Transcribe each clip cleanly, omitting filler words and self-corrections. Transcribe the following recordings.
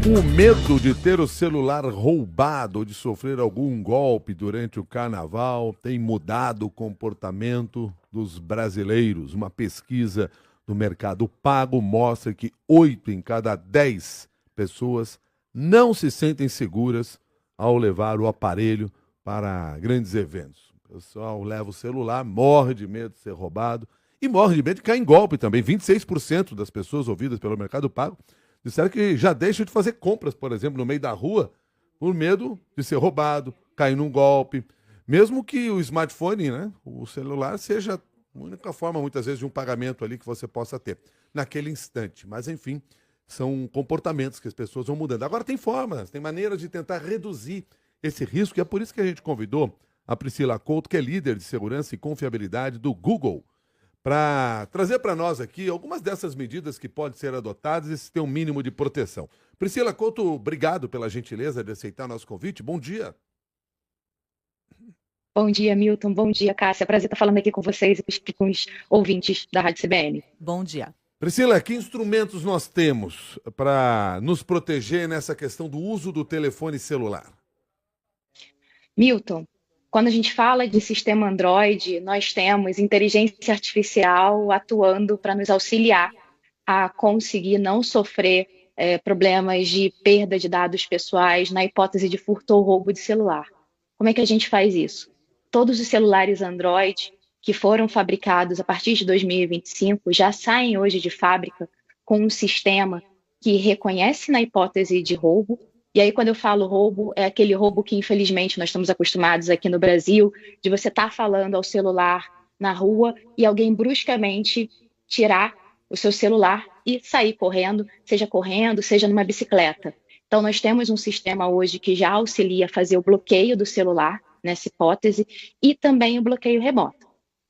O medo de ter o celular roubado ou de sofrer algum golpe durante o carnaval tem mudado o comportamento dos brasileiros. Uma pesquisa do Mercado Pago mostra que 8 em cada 10 pessoas não se sentem seguras ao levar o aparelho para grandes eventos. O pessoal leva o celular, morre de medo de ser roubado e morre de medo de cair em golpe também. 26% das pessoas ouvidas pelo Mercado Pago disseram que já deixam de fazer compras, por exemplo, no meio da rua, por medo de ser roubado, cair num golpe. Mesmo que o smartphone, né, o celular, seja a única forma, muitas vezes, de um pagamento ali que você possa ter naquele instante. Mas, enfim, são comportamentos que as pessoas vão mudando. Agora, tem formas, tem maneiras de tentar reduzir esse risco, e é por isso que a gente convidou a Priscila Couto, que é líder de segurança e confiabilidade do Google, para trazer para nós aqui algumas dessas medidas que podem ser adotadas e se ter um mínimo de proteção. Priscila Couto, obrigado pela gentileza de aceitar nosso convite. Bom dia. Bom dia, Milton. Bom dia, Cássia. Prazer estar falando aqui com vocês e com os ouvintes da Rádio CBN. Bom dia. Priscila, que instrumentos nós temos para nos proteger nessa questão do uso do telefone celular? Milton, quando a gente fala de sistema Android, nós temos inteligência artificial atuando para nos auxiliar a conseguir não sofrer problemas de perda de dados pessoais na hipótese de furto ou roubo de celular. Como é que a gente faz isso? Todos os celulares Android que foram fabricados a partir de 2025 já saem hoje de fábrica com um sistema que reconhece na hipótese de roubo. E aí, quando eu falo roubo, é aquele roubo que, infelizmente, nós estamos acostumados aqui no Brasil, de você estar falando ao celular na rua e alguém bruscamente tirar o seu celular e sair correndo, seja numa bicicleta. Então, nós temos um sistema hoje que já auxilia a fazer o bloqueio do celular, nessa hipótese, e também o bloqueio remoto.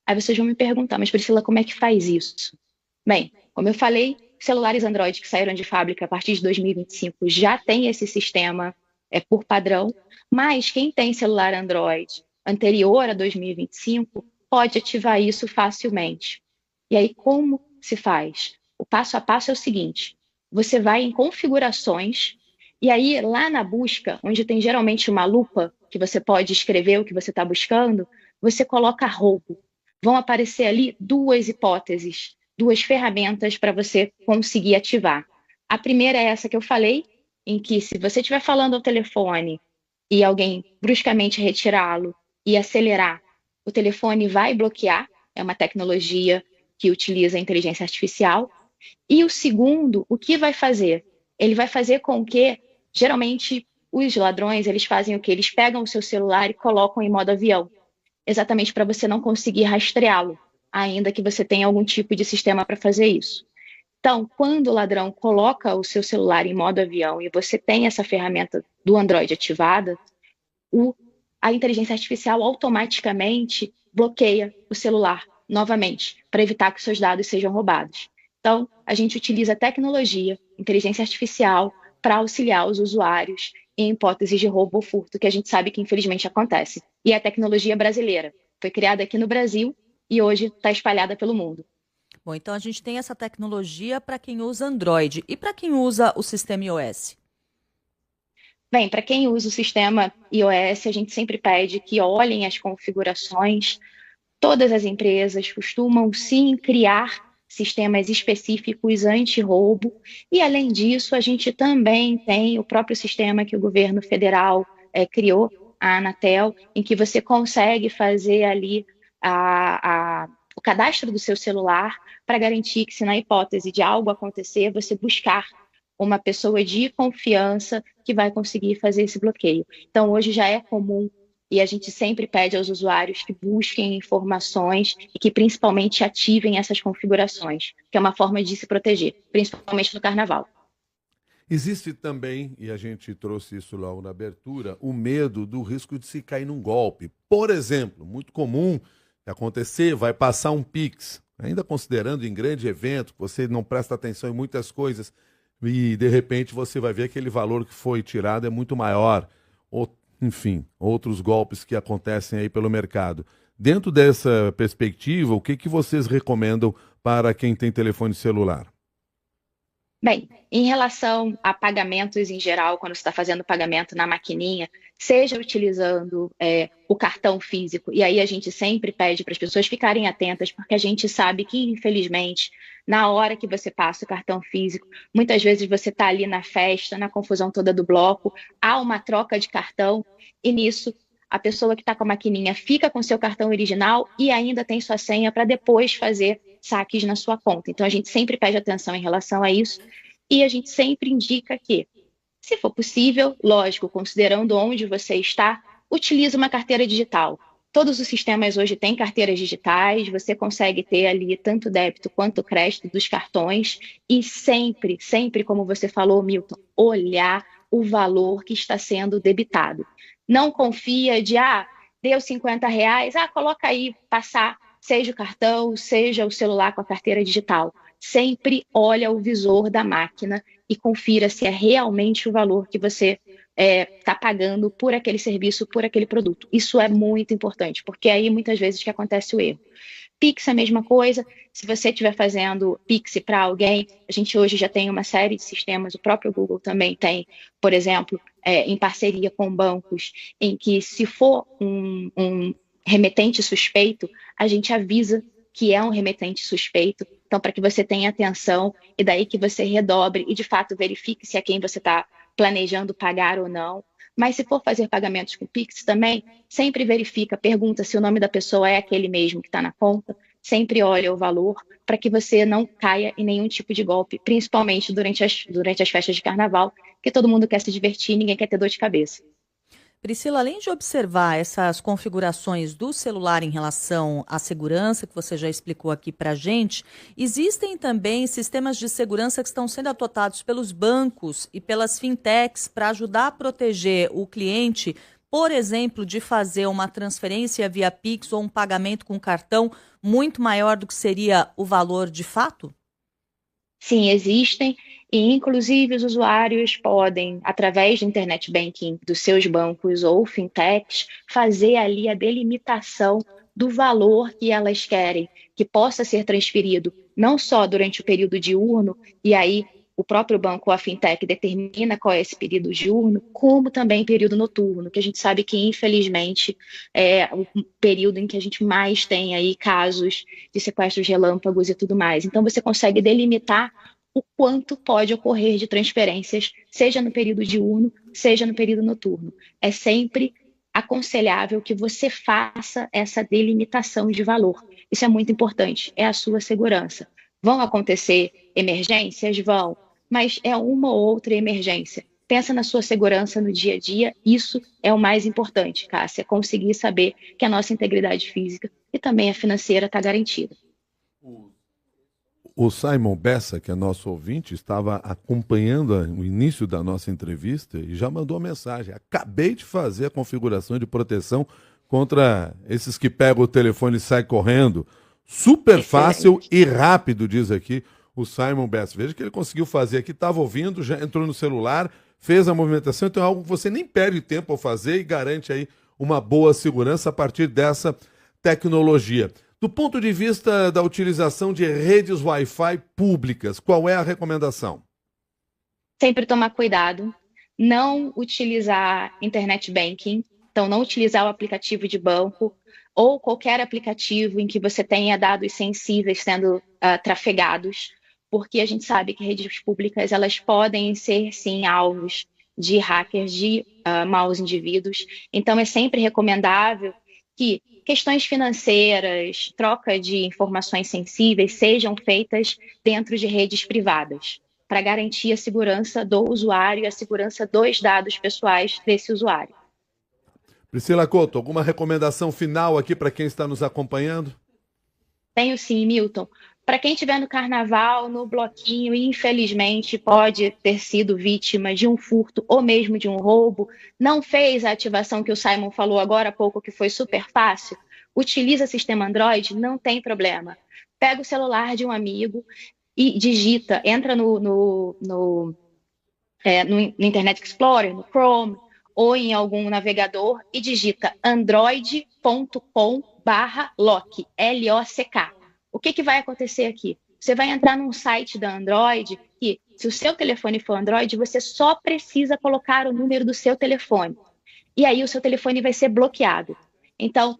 Aí vocês vão me perguntar, mas Priscila, como é que faz isso? Bem, como eu falei, celulares Android que saíram de fábrica a partir de 2025 já tem esse sistema por padrão, mas quem tem celular Android anterior a 2025 pode ativar isso facilmente. E aí, como se faz? O passo a passo é o seguinte: você vai em configurações, e aí lá na busca, onde tem geralmente uma lupa, que você pode escrever o que você está buscando, você coloca roubo. Vão aparecer ali duas hipóteses, duas ferramentas para você conseguir ativar. A primeira é essa que eu falei, em que se você estiver falando ao telefone e alguém bruscamente retirá-lo e acelerar, o telefone vai bloquear, é uma tecnologia que utiliza a inteligência artificial. E o segundo, o que vai fazer? Ele vai fazer com que, geralmente, os ladrões, eles fazem o quê? Eles pegam o seu celular e colocam em modo avião, exatamente para você não conseguir rastreá-lo, ainda que você tenha algum tipo de sistema para fazer isso. Então, quando o ladrão coloca o seu celular em modo avião e você tem essa ferramenta do Android ativada, a inteligência artificial automaticamente bloqueia o celular novamente, para evitar que seus dados sejam roubados. Então, a gente utiliza tecnologia, inteligência artificial, para auxiliar os usuários em hipóteses de roubo ou furto, que a gente sabe que infelizmente acontece. E é tecnologia brasileira. Foi criada aqui no Brasil e hoje está espalhada pelo mundo. Bom, então a gente tem essa tecnologia para quem usa Android. E para quem usa o sistema iOS? Bem, para quem usa o sistema iOS, a gente sempre pede que olhem as configurações. Todas as empresas costumam, sim, criar sistemas específicos anti-roubo. E, além disso, a gente também tem o próprio sistema que o governo federal criou, a Anatel, em que você consegue fazer ali o cadastro do seu celular para garantir que, se na hipótese de algo acontecer, você buscar uma pessoa de confiança que vai conseguir fazer esse bloqueio. Então, hoje já é comum e a gente sempre pede aos usuários que busquem informações e que principalmente ativem essas configurações, que é uma forma de se proteger, principalmente no carnaval. Existe também, e a gente trouxe isso logo na abertura, o medo do risco de se cair num golpe. Por exemplo, muito comum acontecer, vai passar um Pix, ainda considerando em grande evento, você não presta atenção em muitas coisas, e de repente você vai ver que aquele valor que foi tirado é muito maior. Ou, enfim, outros golpes que acontecem aí pelo mercado. Dentro dessa perspectiva, o que vocês recomendam para quem tem telefone celular? Bem, em relação a pagamentos em geral, quando você está fazendo pagamento na maquininha, seja utilizando o cartão físico, e aí a gente sempre pede para as pessoas ficarem atentas, porque a gente sabe que, infelizmente, na hora que você passa o cartão físico, muitas vezes você está ali na festa, na confusão toda do bloco, há uma troca de cartão, e nisso a pessoa que está com a maquininha fica com seu cartão original e ainda tem sua senha para depois fazer saques na sua conta. Então a gente sempre pede atenção em relação a isso. E a gente sempre indica que, se for possível, lógico, considerando onde você está, utilize uma carteira digital. Todos os sistemas hoje têm carteiras digitais, você consegue ter ali tanto débito quanto crédito dos cartões e sempre, sempre, como você falou, Milton, olhar o valor que está sendo debitado. Não confia de, deu R$ 50, coloca aí, passar, seja o cartão, seja o celular com a carteira digital. Sempre olha o visor da máquina e confira se é realmente o valor que você está pagando por aquele serviço, por aquele produto. Isso é muito importante, porque aí muitas vezes que acontece o erro. Pix é a mesma coisa, se você estiver fazendo Pix para alguém, a gente hoje já tem uma série de sistemas, o próprio Google também tem, por exemplo, em parceria com bancos, em que se for um remetente suspeito, a gente avisa que é um remetente suspeito, então para que você tenha atenção e daí que você redobre e de fato verifique se é quem você está planejando pagar ou não. Mas se for fazer pagamentos com Pix também, sempre verifica, pergunta se o nome da pessoa é aquele mesmo que está na conta, sempre olha o valor para que você não caia em nenhum tipo de golpe, principalmente durante as festas de carnaval, que todo mundo quer se divertir e ninguém quer ter dor de cabeça. Priscila, além de observar essas configurações do celular em relação à segurança, que você já explicou aqui para a gente, existem também sistemas de segurança que estão sendo adotados pelos bancos e pelas fintechs para ajudar a proteger o cliente, por exemplo, de fazer uma transferência via Pix ou um pagamento com cartão muito maior do que seria o valor de fato? Sim, existem, e inclusive os usuários podem, através do internet banking dos seus bancos ou fintechs, fazer ali a delimitação do valor que elas querem que possa ser transferido, não só durante o período diurno, e aí o próprio banco ou a fintech determina qual é esse período diurno, como também período noturno, que a gente sabe que, infelizmente, é o período em que a gente mais tem aí casos de sequestros relâmpagos e tudo mais. Então, você consegue delimitar o quanto pode ocorrer de transferências, seja no período diurno, seja no período noturno. É sempre aconselhável que você faça essa delimitação de valor. Isso é muito importante, é a sua segurança. Vão acontecer emergências? Vão, mas é uma ou outra emergência. Pensa na sua segurança no dia a dia, isso é o mais importante, Cássia, conseguir saber que a nossa integridade física e também a financeira está garantida. O Simon Bessa, que é nosso ouvinte, estava acompanhando o início da nossa entrevista e já mandou uma mensagem. Acabei de fazer a configuração de proteção contra esses que pegam o telefone e saem correndo. Super fácil e rápido, diz aqui o Simon Bessa. Veja que ele conseguiu fazer aqui, estava ouvindo, já entrou no celular, fez a movimentação, então é algo que você nem perde tempo ao fazer e garante aí uma boa segurança a partir dessa tecnologia. Do ponto de vista da utilização de redes Wi-Fi públicas, qual é a recomendação? Sempre tomar cuidado, não utilizar internet banking, então não utilizar o aplicativo de banco ou qualquer aplicativo em que você tenha dados sensíveis sendo trafegados, porque a gente sabe que redes públicas elas podem ser, sim, alvos de hackers, de maus indivíduos. Então é sempre recomendável que questões financeiras, troca de informações sensíveis sejam feitas dentro de redes privadas, para garantir a segurança do usuário e a segurança dos dados pessoais desse usuário. Priscila Couto, alguma recomendação final aqui para quem está nos acompanhando? Tenho sim, Milton. Para quem estiver no carnaval, no bloquinho, e infelizmente pode ter sido vítima de um furto ou mesmo de um roubo, não fez a ativação que o Simon falou agora há pouco, que foi super fácil, utiliza sistema Android, não tem problema. Pega o celular de um amigo e digita, entra no Internet Explorer, no Chrome, ou em algum navegador e digita android.com/lock, L-O-C-K. O que vai acontecer aqui? você vai entrar num site da Android que, se o seu telefone for Android, você só precisa colocar o número do seu telefone. E aí o seu telefone vai ser bloqueado. Então,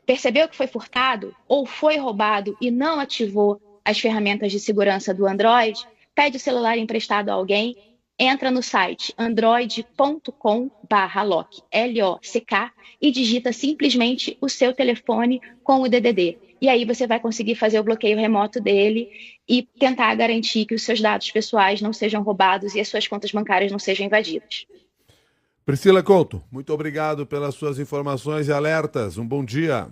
percebeu que foi furtado ou foi roubado e não ativou as ferramentas de segurança do Android, pede o celular emprestado a alguém, entra no site android.com/lock, L-O-C-K, e digita simplesmente o seu telefone com o DDD. E aí você vai conseguir fazer o bloqueio remoto dele e tentar garantir que os seus dados pessoais não sejam roubados e as suas contas bancárias não sejam invadidas. Priscila Couto, muito obrigado pelas suas informações e alertas. Um bom dia.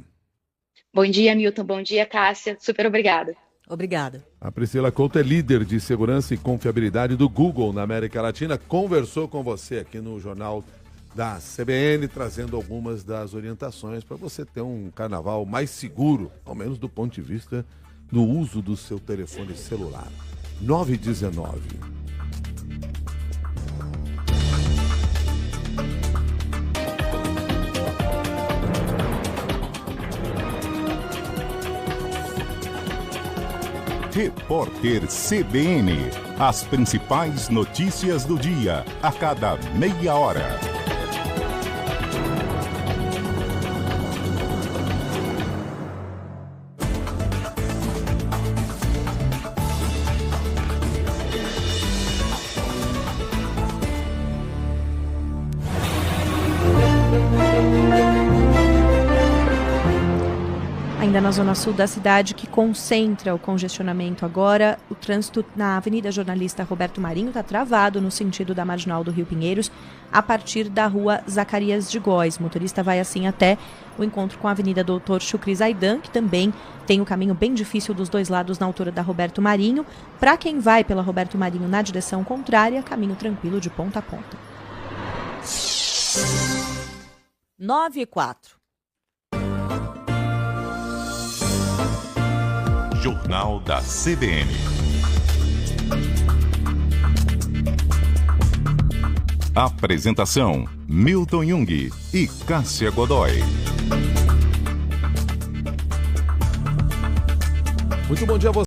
Bom dia, Milton. Bom dia, Cássia. Super obrigada. Obrigada. A Priscila Couto é líder de segurança e confiabilidade do Google na América Latina. Conversou com você aqui no Jornal da CBN, trazendo algumas das orientações para você ter um carnaval mais seguro, ao menos do ponto de vista do uso do seu telefone celular. 9h19. Repórter CBN. As principais notícias do dia, a cada meia hora. Ainda na zona sul da cidade, que concentra o congestionamento agora, o trânsito na Avenida Jornalista Roberto Marinho está travado no sentido da Marginal do Rio Pinheiros, a partir da Rua Zacarias de Góes. O motorista vai assim até o encontro com a Avenida Doutor Chucri Zaidan, que também tem um caminho bem difícil dos dois lados na altura da Roberto Marinho. Para quem vai pela Roberto Marinho na direção contrária, caminho tranquilo de ponta a ponta. 9h04. Jornal da CBN. Apresentação: Milton Jung e Cássia Godoy. Muito bom dia a você.